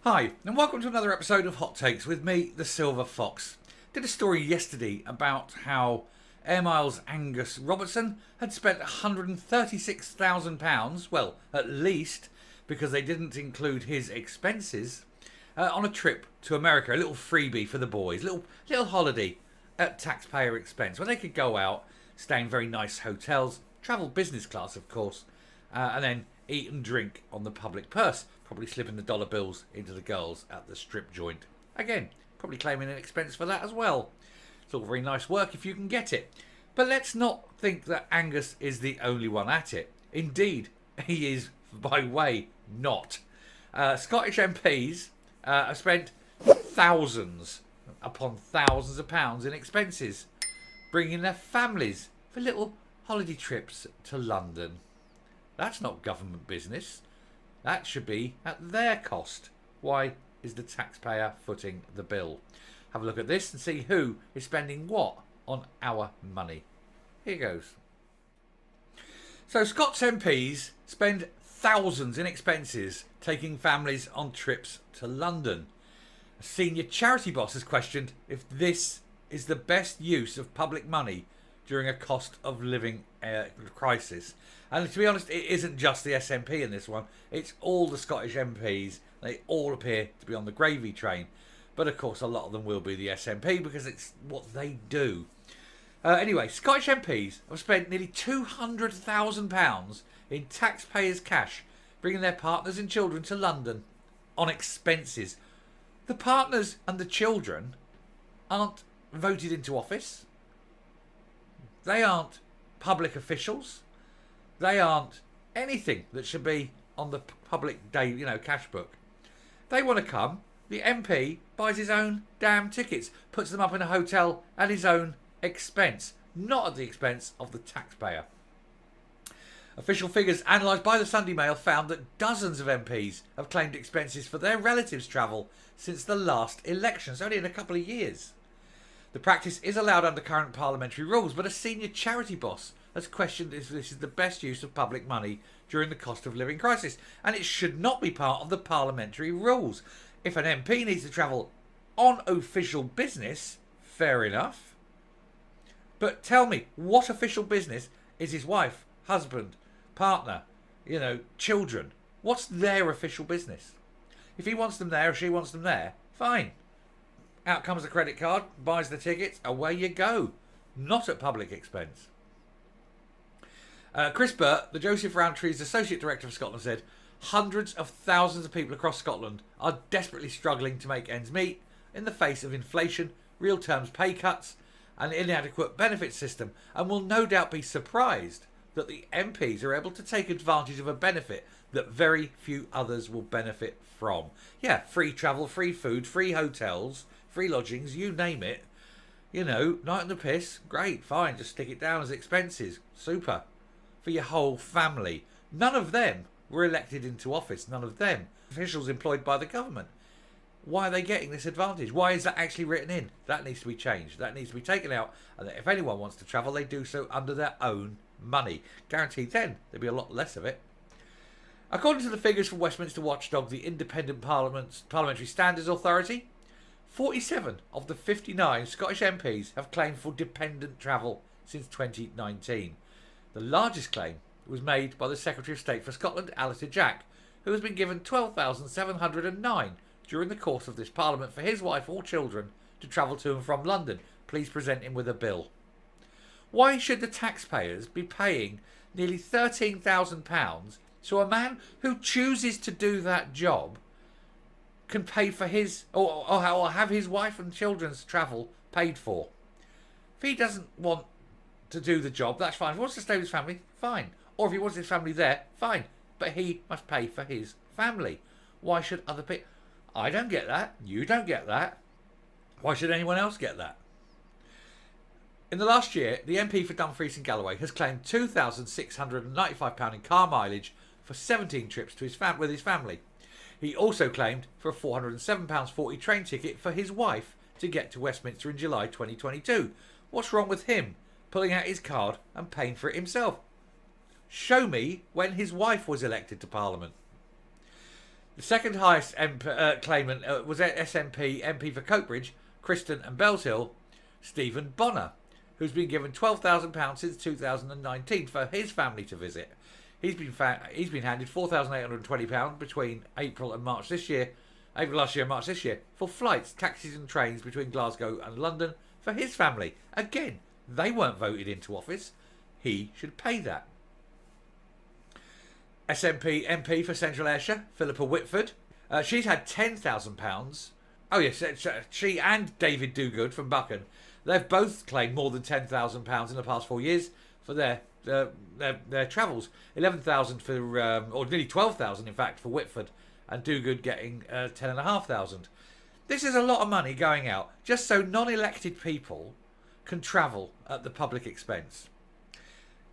Hi, and welcome to another episode of Hot Takes with me, the Silver Fox. Did a story yesterday about how Air Miles Angus Robertson had spent £136,000, well, at least, because they didn't include his expenses, on a trip to America, a little freebie for the boys, little holiday at taxpayer expense, where they could go out, stay in very nice hotels, travel business class, of course, and then eat and drink on the public purse, probably slipping the dollar bills into the girls at the strip joint. Again, probably claiming an expense for that as well. It's all very nice work if you can get it. But let's not think that Angus is the only one at it. Indeed, he is, by way, not. Scottish MPs have spent thousands upon thousands of pounds in expenses, bringing their families for little holiday trips to London. That's not government business. That should be at their cost. Why is the taxpayer footing the bill? Have a look at this and see who is spending what on our money. Here goes. So Scots MPs spend thousands in expenses taking families on trips to London. A senior charity boss has questioned if this is the best use of public money during a cost of living crisis. And to be honest, it isn't just the SNP in this one. It's all the Scottish MPs. They all appear to be on the gravy train. But of course, a lot of them will be the SNP because it's what they do. Anyway, Scottish MPs have spent nearly £200,000 in taxpayers' cash, bringing their partners and children to London on expenses. The partners and the children aren't voted into office. They aren't public officials. They aren't anything that should be on the public day, cash book. They want to come. The MP buys his own damn tickets, puts them up in a hotel at his own expense, not at the expense of the taxpayer. Official figures analysed by the Sunday Mail found that dozens of MPs have claimed expenses for their relatives' travel since the last elections, only in a couple of years. The practice is allowed under current parliamentary rules, but a senior charity boss has questioned if this is the best use of public money during the cost of living crisis, and it should not be part of the parliamentary rules. If an MP needs to travel on official business, fair enough. But tell me, what official business is his wife, husband, partner, children? What's their official business? If he wants them there or she wants them there, fine. Out comes the credit card, buys the tickets, away you go. Not at public expense. Chris Burt, the Joseph Rowntree's Associate Director for Scotland, said hundreds of thousands of people across Scotland are desperately struggling to make ends meet in the face of inflation, real terms pay cuts, and inadequate benefit system, and will no doubt be surprised that the MPs are able to take advantage of a benefit that very few others will benefit from. Yeah, free travel, free food, free hotels, free lodgings, you name it. Night on the piss, great, fine, just stick it down as expenses. Super. For your whole family. None of them were elected into office, none of them. Officials employed by the government. Why are they getting this advantage? Why is that actually written in? That needs to be changed. That needs to be taken out. And that if anyone wants to travel, they do so under their own money. Guaranteed then, there'll be a lot less of it. According to the figures from Westminster Watchdog, the Independent Parliamentary Standards Authority, 47 of the 59 Scottish MPs have claimed for dependent travel since 2019. The largest claim was made by the Secretary of State for Scotland, Alistair Jack, who has been given £12,709 during the course of this Parliament for his wife or children to travel to and from London. Please present him with a bill. Why should the taxpayers be paying nearly £13,000 so a man who chooses to do that job can pay for his or have his wife and children's travel paid for? If he doesn't want to do the job, that's fine. If he wants to stay with his family, fine. Or if he wants his family there, fine. But he must pay for his family. Why should other people? I don't get that. You don't get that. Why should anyone else get that? In the last year, the MP for Dumfries and Galloway has claimed £2,695 in car mileage for 17 trips to with his family. He also claimed for a £407.40 train ticket for his wife to get to Westminster in July 2022. What's wrong with him pulling out his card and paying for it himself? Show me when his wife was elected to Parliament. The second highest claimant was SNP MP for Coatbridge, Criston and Bellshill, Stephen Bonner, who's been given £12,000 since 2019 for his family to visit. He's been handed £4,820 between April and March this year, April last year and March this year, for flights, taxis and trains between Glasgow and London for his family. Again, they weren't voted into office. He should pay that. SNP MP for Central Ayrshire, Philippa Whitford. She's had £10,000. Oh yes, she and David Dogood from Buchan. They've both claimed more than £10,000 in the past 4 years for their travels. 11,000 for, or nearly 12,000 in fact, for Whitford, and Dogood getting 10,500. This is a lot of money going out just so non-elected people can travel at the public expense.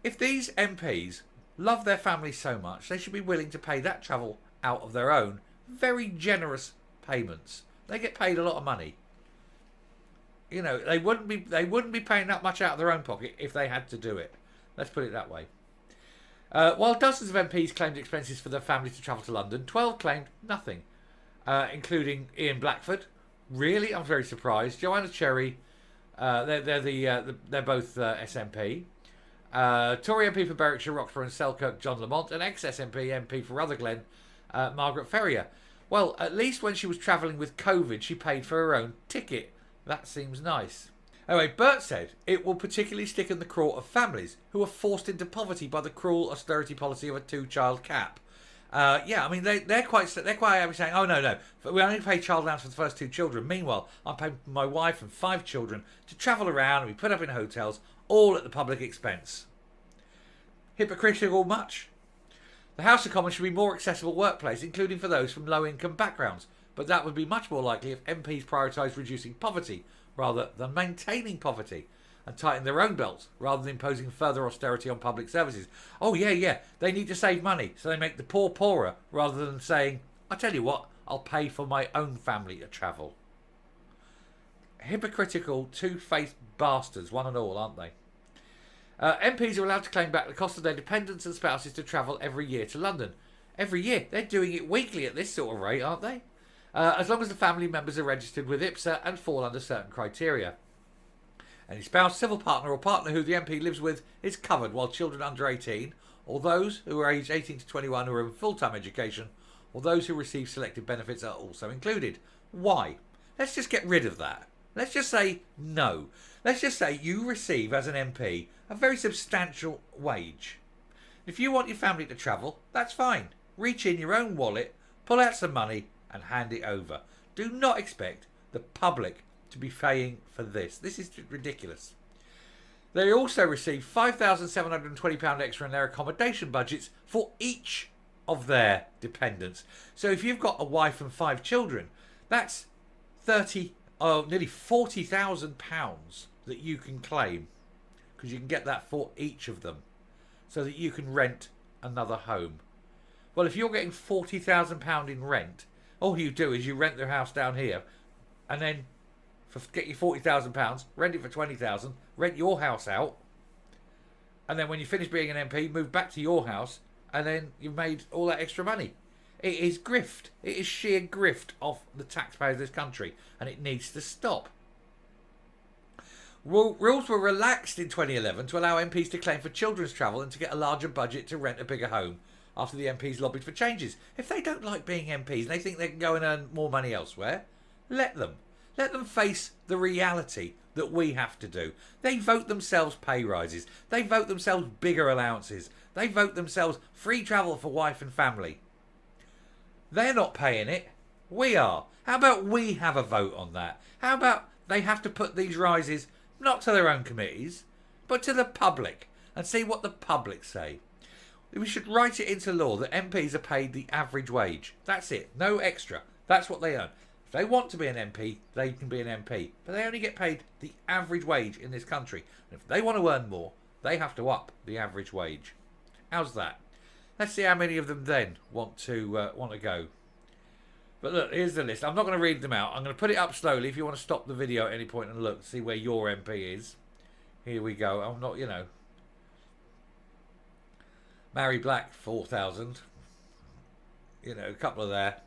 If these MPs love their families so much, they should be willing to pay that travel out of their own very generous payments. They get paid a lot of money. You know, they wouldn't be paying that much out of their own pocket if they had to do it. Let's put it that way. While dozens of MPs claimed expenses for their families to travel to London, 12 claimed nothing, including Ian Blackford. Really, I'm very surprised. Joanna Cherry, they're both SNP. Tory MP for Berwickshire, Roxburgh and Selkirk, John Lamont, and ex-SNP MP for Rutherglen, Margaret Ferrier. Well, at least when she was travelling with COVID, she paid for her own ticket. That seems nice. Anyway, Bert said it will particularly stick in the craw of families who are forced into poverty by the cruel austerity policy of a two-child cap. Yeah, I mean, they're quite happy saying, oh, no, we only pay child allowance for the first two children. Meanwhile, I'm paying my wife and 5 children to travel around and be put up in hotels, all at the public expense. Hypocritical much? The House of Commons should be a more accessible workplace, including for those from low-income backgrounds, but that would be much more likely if MPs prioritised reducing poverty rather than maintaining poverty, and tighten their own belts rather than imposing further austerity on public services. Oh yeah, they need to save money, so they make the poor poorer rather than saying, I tell you what, I'll pay for my own family to travel. Hypocritical, two-faced bastards, one and all, aren't they? MPs are allowed to claim back the cost of their dependents and spouses to travel every year to London. Every year? They're doing it weekly at this sort of rate, aren't they? As long as the family members are registered with IPSA and fall under certain criteria. Any spouse, civil partner or partner who the MP lives with is covered, while children under 18, or those who are aged 18 to 21 who are in full-time education, or those who receive selected benefits are also included. Why? Let's just get rid of that. Let's just say no. Let's just say you receive, as an MP, a very substantial wage. If you want your family to travel, that's fine. Reach in your own wallet, pull out some money and hand it over. Do not expect the public to be paying for this. This is ridiculous. They also receive £5,720 extra in their accommodation budgets for each of their dependents. So if you've got a wife and 5 children, that's nearly £40,000 that you can claim, because you can get that for each of them, so that you can rent another home. Well, if you're getting £40,000 in rent, all you do is you rent the house down here, and then get your £40,000, rent it for £20,000, rent your house out, and then when you finish being an MP, move back to your house, and then you've made all that extra money. It is grift. It is sheer grift off the taxpayers of this country, and it needs to stop. Rules were relaxed in 2011 to allow MPs to claim for children's travel and to get a larger budget to rent a bigger home after the MPs lobbied for changes. If they don't like being MPs and they think they can go and earn more money elsewhere, let them. Let them face the reality that we have to do. They vote themselves pay rises. They vote themselves bigger allowances. They vote themselves free travel for wife and family. They're not paying it. We are. How about we have a vote on that? How about they have to put these rises not to their own committees, but to the public, and see what the public say? We should write it into law that MPs are paid the average wage. That's it. No extra. That's what they earn. If they want to be an MP, they can be an MP. But they only get paid the average wage in this country. And if they want to earn more, they have to up the average wage. How's that? Let's see how many of them then want to go. But look, here's the list. I'm not going to read them out. I'm going to put it up slowly if you want to stop the video at any point and look, see where your MP is. Here we go. I'm not, Mary Black, 4,000. A couple of there.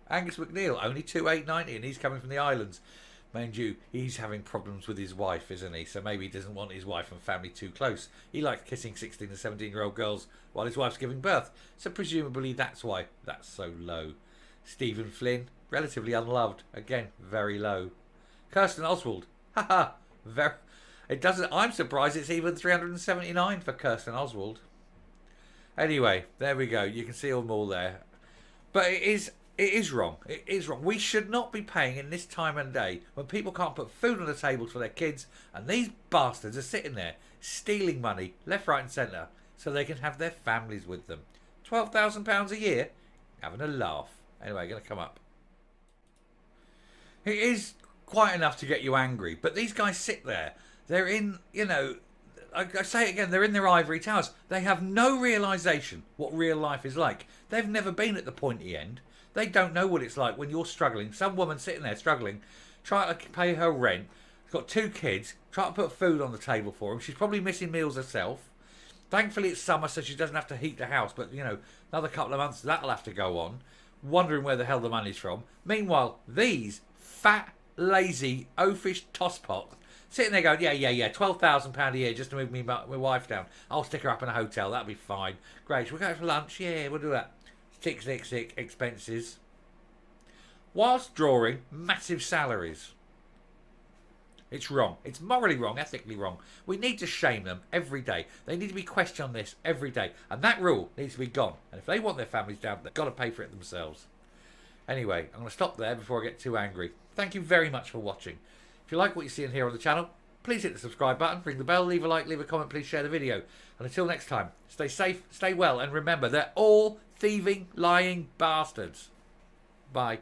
Angus McNeil, only 2,890, and he's coming from the islands. Mind you, he's having problems with his wife, isn't he? So maybe he doesn't want his wife and family too close. He likes kissing 16 and 17-year-old girls while his wife's giving birth. So presumably that's why that's so low. Stephen Flynn, relatively unloved. Again, very low. Kirsten Oswald, haha, very. It doesn't. I'm surprised it's even 379 for Kirsten Oswald. Anyway, there we go. You can see them all there. But it is wrong. It is wrong. We should not be paying in this time and day when people can't put food on the table for their kids, and these bastards are sitting there stealing money left, right, and centre so they can have their families with them. £12,000 a year, having a laugh. Anyway, going to come up. It is quite enough to get you angry, but these guys sit there. They're in, I say it again, they're in their ivory towers. They have no realisation what real life is like. They've never been at the pointy end. They don't know what it's like when you're struggling. Some woman sitting there struggling, trying to pay her rent, got 2 kids, trying to put food on the table for them. She's probably missing meals herself. Thankfully it's summer, so she doesn't have to heat the house, but, another couple of months that'll have to go on, wondering where the hell the money's from. Meanwhile, these fat, lazy, oafish tosspots sitting there going, yeah, £12,000 a year just to move my wife down. I'll stick her up in a hotel, that'll be fine. Great, shall we go for lunch? Yeah, we'll do that. Tick, expenses. Whilst drawing massive salaries. It's wrong. It's morally wrong, ethically wrong. We need to shame them every day. They need to be questioned on this every day. And that rule needs to be gone. And if they want their families down, they've got to pay for it themselves. Anyway, I'm going to stop there before I get too angry. Thank you very much for watching. If you like what you see and hear on the channel, please hit the subscribe button, ring the bell, leave a like, leave a comment, please share the video. And until next time, stay safe, stay well, and remember, they're all thieving, lying bastards. Bye.